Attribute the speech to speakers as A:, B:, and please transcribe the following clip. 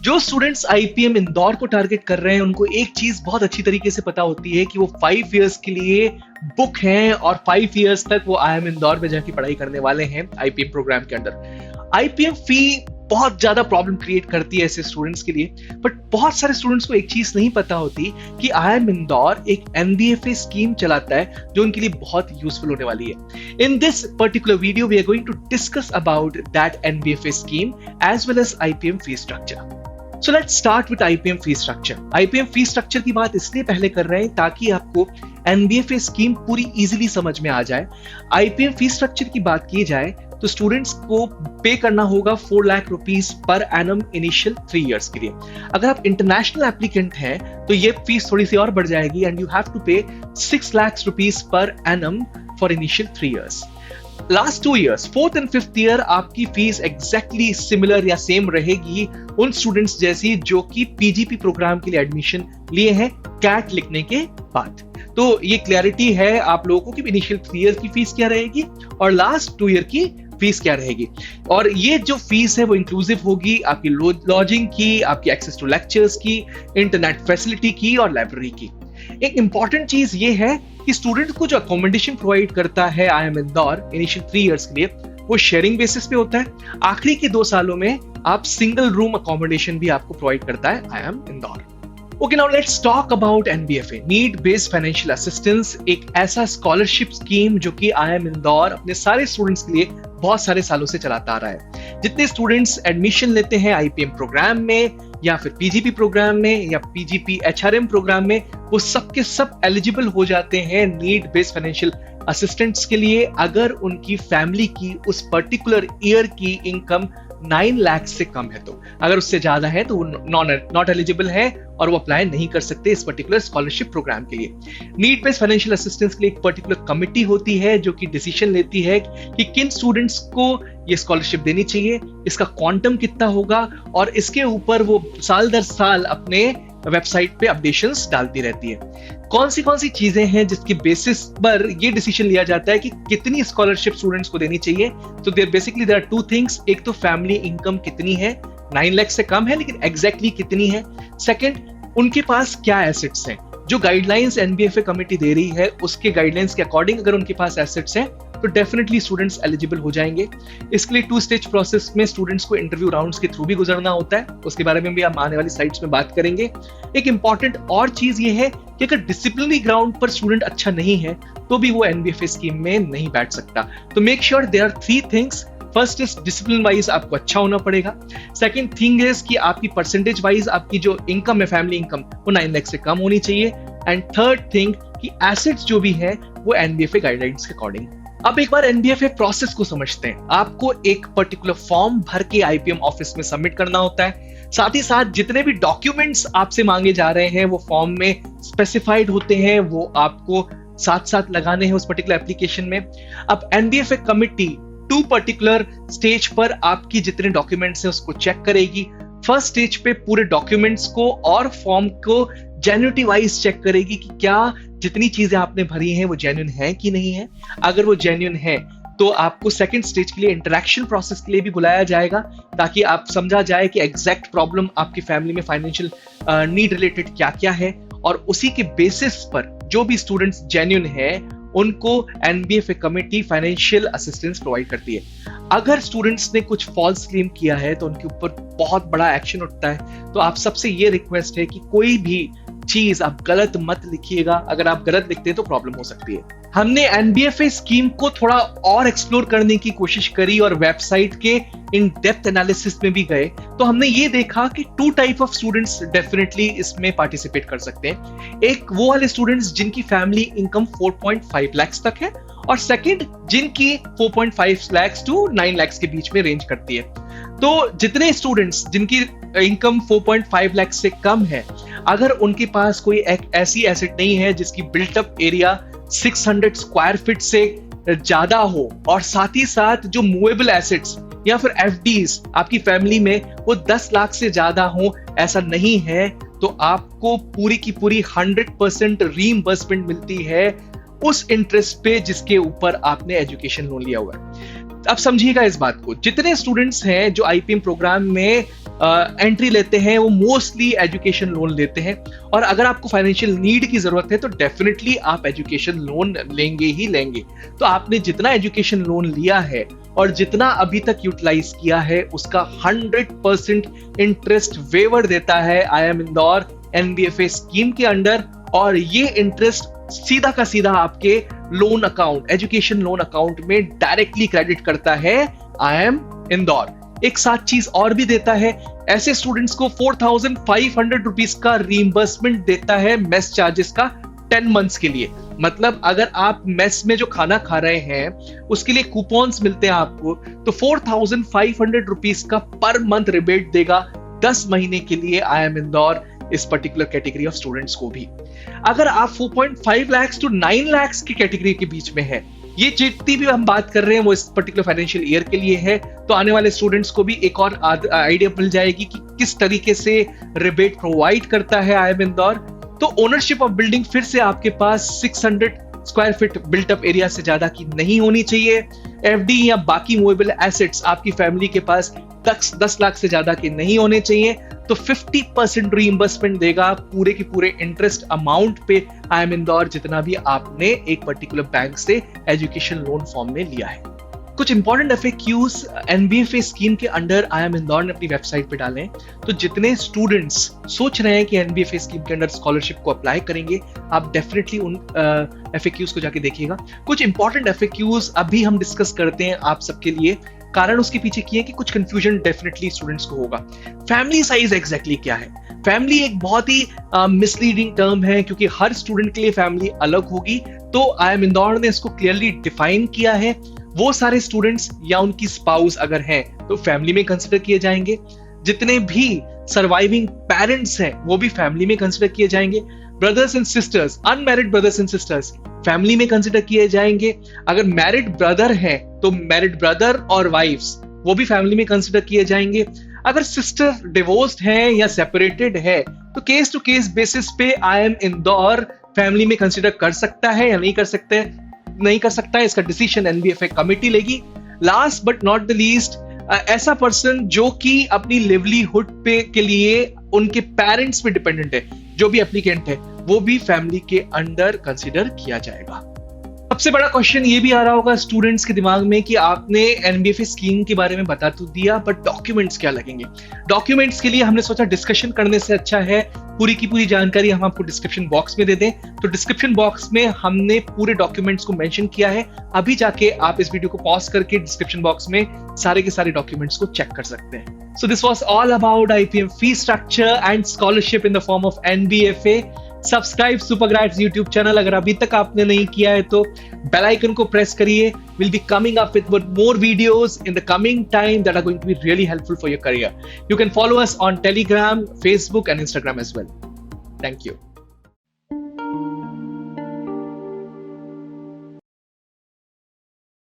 A: जो students IPM Indore को target कर रहे हैं उनको एक चीज बहुत अच्छी तरीके से पता होती है कि वो 5 इयर्स के लिए बुक हैं और 5 इयर्स तक वो आईएम इंदौर में जाके पढ़ाई करने वाले हैं आईपीएम प्रोग्राम के अंडर। आईपीएम फी बहुत ज्यादा प्रॉब्लम क्रिएट करती है ऐसे स्टूडेंट्स के लिए, बट बहुत सारे स्टूडेंट्स को एक चीज नहीं पता होती कि आईएम इंदौर एक एनबीएफए स्कीम चलाता है जो उनके लिए बहुत यूजफुल होने वाली है। In this particular video we are going to discuss about that NBFA scheme as well as IPM fee structure. So let's start with IPM fee structure. IPM fee structure की बात इसलिए पहले कर रहे हैं ताकि आपको NBFA स्कीम पूरी इजीली समझ में आ जाए। IPM फी स्ट्रक्चर की बात की जाए तो स्टूडेंट्स को पे करना होगा 4 lakh rupees per annum initial 3 years के लिए। अगर आप इंटरनेशनल एप्लीकेंट हैं तो ये फीस थोड़ी सी और बढ़ जाएगी एंड यू हैव टू पे 6 lakh rupees per annum for initial 3 years. Last 2 years 4th and 5th year आपकी फीस एग्जैक्टली सिमिलर या सेम रहेगी उन स्टूडेंट्स जैसी जो कि पीजीपी प्रोग्राम के लिए एडमिशन लिए हैं कैट लिखने के बाद। तो ये क्लैरिटी है आप लोगों को कि इनिशियल 3 इयर्स की फीस क्या रहेगी और लास्ट 2 ईयर की फीस क्या रहेगी। और ये जो फीस है वो इंक्लूसिव होगी आपकी लॉजिंग की, आपकी एक्सेस टू लेक्चर्स की, इंटरनेट फैसिलिटी की और लाइब्रेरी की। एक इंपॉर्टेंट चीज ये है कि स्टूडेंट को जो अकोमोडेशन प्रोवाइड करता है आईएम इंदौर इनिशियल 3 इयर्स के लिए वो शेयरिंग बेसिस पे होता है। आखिरी के 2 सालों में आप सिंगल रूम अकोमोडेशन भी आपको प्रोवाइड करता है IIM Indore. Okay, now let's talk about NBFA, need based financial assistance, एक ऐसा स्कॉलरशिप स्कीम जो कि आईएम इंदौर अपने सारे स्टूडेंट्स के लिए बहुत सारे सालों से चलाता आ रहा है। जितने स्टूडेंट्स एडमिशन लेते हैं आईपीएम प्रोग्राम में या फिर पीजीपी प्रोग्राम में या पीजीपी एचआरएम प्रोग्राम में वो सब के सब एलिजिबल हो जाते हैं नीड बेस्ड फाइनेंशियल असिस्टेंट्स के लिए अगर उनकी फैमिली की उस पर्टिकुलर ईयर की इनकम 9 लाख से कम है। तो अगर उससे ज्यादा है तो वो नॉट एलिजिबल है और वो अप्लाई नहीं कर सकते इस पर्टिकुलर स्कॉलरशिप प्रोग्राम के लिए। नीड बेस्ड फाइनेंशियल असिस्टेंस के लिए एक पर्टिकुलर कमिटी होती है जो कि डिसीजन लेती है कि किन स्टूडेंट्स को ये स्कॉलरशिप देनी चाहिए, इसका क्वांटम कितना होगा और इसके ऊपर वो साल दर साल अपने वेबसाइट पे अपडेशंस डालती रहती है। कौन सी चीजें हैं जिसके बेसिस पर ये डिसीजन लिया जाता है कि कितनी स्कॉलरशिप स्टूडेंट्स को देनी चाहिए। तो देयर आर 2 थिंग्स, एक तो फैमिली इनकम कितनी है, 9 लाख से कम है लेकिन एग्जैक्टली कितनी है। सेकंड, उनके पास क्या एसेट्स हैं। जो गाइडलाइंस एनबीएफए कमेटी दे रही है उसके गाइडलाइंस के अकॉर्डिंग अगर उनके पास एसेट्स हैं तो डेफिनेटली स्टूडेंट्स एलिजिबल हो जाएंगे। इसके लिए 2 स्टेज प्रोसेस में स्टूडेंट्स को इंटरव्यू राउंड्स के थ्रू भी गुजरना होता है, उसके बारे में भी हम आने वाली स्लाइड्स में बात करेंगे। एक इंपॉर्टेंट और चीज ये है कि अगर डिसिप्लिनरी ग्राउंड पर स्टूडेंट अच्छा नहीं है तो भी वो एनबीएफए स्कीम में नहीं बैठ सकता। तो make sure there are 3 things. First is discipline wise आपको अच्छा होना पड़ेगा। सेकंड थिंग इज कि आपकी परसेंटेज वाइज आपकी जो इनकम है फैमिली इनकम वो 9 लाख से कम होनी चाहिए। एंड थर्ड थिंग कि एसेट्स जो भी है वो एनबीएफए गाइडलाइंस के अकॉर्डिंग। अब एक बार एनबीएफए प्रोसेस को समझते हैं। आपको एक पर्टिकुलर फॉर्म भर के आईपीएम ऑफिस में सबमिट करना होता है। साथ ही साथ जितने भी डॉक्यूमेंट्स आपसे मांगे जा रहे हैं वो फॉर्म में स्पेसिफाइड होते हैं, वो आपको साथ साथ लगाने हैं उस पर्टिकुलर एप्लीकेशन में। अब एनबीएफए कमिटी 2 पर्टिकुलर स्टेज पर आपकी जितने डॉक्यूमेंट्स हैं उसको चेक करेगी। फर्स्ट स्टेज पे पूरे डॉक्यूमेंट्स को और फॉर्म को जेन्युइनिटी वाइज चेक करेगी कि क्या जितनी चीजें आपने भरी हैं वो जेन्युइन है कि नहीं है। अगर वो जेन्युइन है तो आपको सेकंड स्टेज के लिए इंटरेक्शन प्रोसेस के लिए भी बुलाया जाएगा ताकि आप समझा जाए कि एग्जैक्ट प्रॉब्लम आपकी फैमिली में फाइनेंशियल नीड रिलेटेड क्या क्या है और उसी के बेसिस पर जो भी स्टूडेंट्स जेन्युइन है उनको एनबीएफए कमेटी फाइनेंशियल असिस्टेंस प्रोवाइड करती है। अगर स्टूडेंट्स ने कुछ फॉल्स क्लेम किया है तो उनके ऊपर बहुत बड़ा एक्शन उठता है। तो आप सबसे ये रिक्वेस्ट है कि कोई भी चीज आप गलत मत लिखिएगा, अगर आप गलत लिखते हैं तो प्रॉब्लम हो सकती है। हमने एनबीएफए स्कीम को थोड़ा और एक्सप्लोर करने की कोशिश करी और वेबसाइट के इन डेप्थ एनालिसिस में भी गए तो हमने ये देखा कि 2 टाइप ऑफ स्टूडेंट्स डेफिनेटली इसमें पार्टिसिपेट कर सकते हैं। एक वो वाले स्टूडेंट्स जिनकी फैमिली इनकम 4.5 लाख तक है और सेकंड जिनकी 4.5 लाख टू 9 लाख के बीच में रेंज करती है। तो जितने स्टूडेंट्स जिनकी इनकम 4.5 लाख से कम है, अगर उनके पास कोई एक ऐसी एसेट नहीं है जिसकी बिल्टअप एरिया 600 स्क्वायर फीट से ज्यादा हो और साथ ही साथ जो मूवेबल एसेट्स या फिर एफडीज आपकी फैमिली में वो 10 लाख से ज्यादा हो, ऐसा नहीं है तो आपको पूरी की पूरी 100% रीइंबर्समेंट मिलती है उस इंटरेस्ट पे जिसके ऊपर आपने एजुकेशन लोन लिया हुआ है। अब समझिएगा इस बात को, जितने स्टूडेंट्स हैं जो आईपीएम प्रोग्राम में एंट्री लेते हैं वो मोस्टली एजुकेशन लोन लेते हैं, और अगर आपको फाइनेंशियल नीड की जरूरत है तो डेफिनेटली आप एजुकेशन लोन लेंगे ही लेंगे। तो आपने जितना एजुकेशन लोन लिया है और जितना अभी तक यूटिलाइज किया है उसका 100% इंटरेस्ट वेवर देता है आईआईएम इंदौर एनबीएफए स्कीम के अंडर, और ये इंटरेस्ट सीधा का सीधा आपके loan account, education loan account में डायरेक्टली क्रेडिट करता है आईआईएम इंदौर। एक साथ चीज और भी देता है, ऐसे स्टूडेंट्स को 4,500 रुपीज का रीइंबर्समेंट देता है मेस चार्जेस का 10 मंथ्स के लिए। मतलब अगर आप मेस में जो खाना खा रहे हैं उसके लिए कूपन्स मिलते हैं आपको, तो 4,500 रुपीज का पर मंथ रिबेट देगा 10 महीने के लिए आईआईएम इंदौर इस पर्टिकुलर कैटेगरी ऑफ स्टूडेंट्स को भी। अगर आप 4.5 लाख टू 9 लाख की कैटेगरी के बीच में है, ये जितनी भी हम बात कर रहे हैं वो इस पर्टिकुलर फाइनेंशियल ईयर के लिए है, तो आने वाले स्टूडेंट्स को भी एक और आइडिया मिल जाएगी कि किस तरीके से रिबेट प्रोवाइड करता है आईआईएम इंदौर। तो ओनरशिप ऑफ बिल्डिंग फिर से आपके पास 600 square feet built up area से ज्यादा की नहीं होनी चाहिए। एफडी या बाकी मूवेबल एसेट्स आपकी फैमिली के पास 10 लाख से ज्यादा के नहीं होने चाहिए। तो 50% रीइंबर्समेंट देगा पूरे के पूरे इंटरेस्ट अमाउंट पे आईआईएम इंदौर, जितना भी आपने एक पर्टिकुलर बैंक से एजुकेशन लोन फॉर्म में लिया है। कुछ इंपॉर्टेंट एफएक्यूज एनबीएफए स्कीम के अंडर आईआईएम इंदौर ने अपनी वेबसाइट पे डाले हैं। तो जितने स्टूडेंट्स सोच रहे हैं कि एनबीएफए स्कीम के अंडर स्कॉलरशिप को अप्लाई करेंगे, आप डेफिनेटली उन एफएक्यूज को जाके देखिएगा। कुछ इंपॉर्टेंट एफएक्यूज अभी हम डिस्कस करते हैं आप सबके लिए, कारण उसके पीछे की है कि कुछ कंफ्यूजन डेफिनेटली स्टूडेंट्स को होगा। फैमिली साइज एग्जैक्टली क्या है? फैमिली एक बहुत ही मिसलीडिंग टर्म है, क्योंकि हर स्टूडेंट के लिए फैमिली अलग होगी। तो आईआईएम इंदौर ने इसको क्लियरली डिफाइन किया है। वो सारे स्टूडेंट्स या उनकी स्पाउस अगर हैं तो फैमिली में कंसिडर किए जाएंगे। जितने भी सर्वाइविंग पेरेंट्स हैं वो भी फैमिली में कंसिडर किए जाएंगे। Brothers and sisters, unmarried brothers and sisters family में कंसिडर किए जाएंगे। अगर मैरिड ब्रदर है तो मैरिड ब्रदर और वाइफ्स वो भी फैमिली में कंसिडर किए जाएंगे। अगर सिस्टर डिवोर्स्ड है या सेपरेटेड है तो केस टू केस बेसिस पे आईआईएम इंदौर फैमिली में कंसिडर कर सकता है या नहीं कर सकता है, इसका डिसीजन एनबीएफए कमिटी लेगी। Last but not the least, ऐसा पर्सन जो कि अपनी लिवलीहुड पे के लिए उनके पेरेंट्स पे डिपेंडेंट है, जो भी एप्लीकेंट है, वो भी फैमिली के अंडर कंसिडर किया जाएगा। सबसे बड़ा क्वेश्चन ये भी आ रहा होगा स्टूडेंट्स के दिमाग में कि आपने एनबीएफए स्कीम के बारे में बता तो दिया, बट डॉक्यूमेंट्स क्या लगेंगे? डॉक्यूमेंट्स के लिए हमने सोचा डिस्कशन करने से अच्छा है पूरी की पूरी जानकारी हम आपको डिस्क्रिप्शन बॉक्स में दे दें। तो डिस्क्रिप्शन बॉक्स में हमने पूरे डॉक्यूमेंट्स को मेंशन किया है। अभी जाके आप इस वीडियो को पॉज करके डिस्क्रिप्शन बॉक्स में सारे के सारे डॉक्यूमेंट्स को चेक कर सकते हैं। So this was all about IPM fee structure and scholarship in the form of NBFA. Subscribe super grads YouTube channel अगर अभी तक आपने नहीं किया है तो बेल आइकन को प्रेस करिए। We'll be coming up with more videos in the coming time that are going to be really helpful for your career. You can follow us on Telegram, Facebook and Instagram as well. Thank you.